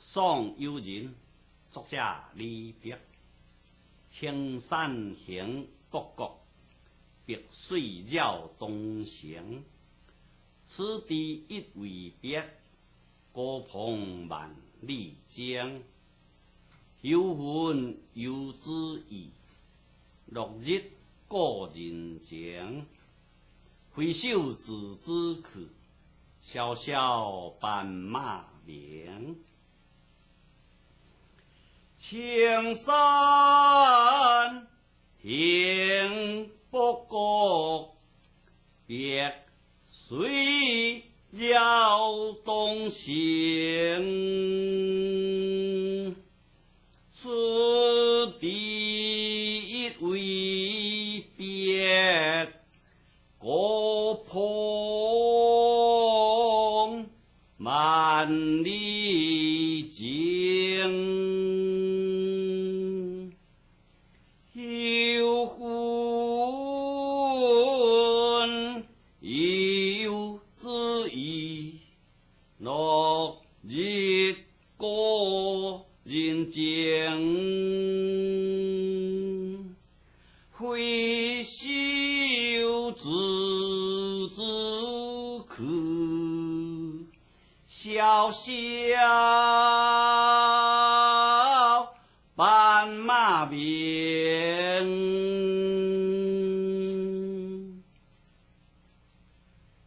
爽幽人，作者李白。青山行，北国，碧水绕东城。此地一为别，孤蓬万里江。有魂有旨意，落日过人情。挥手自知去，萧萧斑马鸣。青山行，北国，碧水绕东城。此地一为别，孤蓬万里江。有魂有旨意，落日过人情。挥手自知去，萧萧斑马鸣。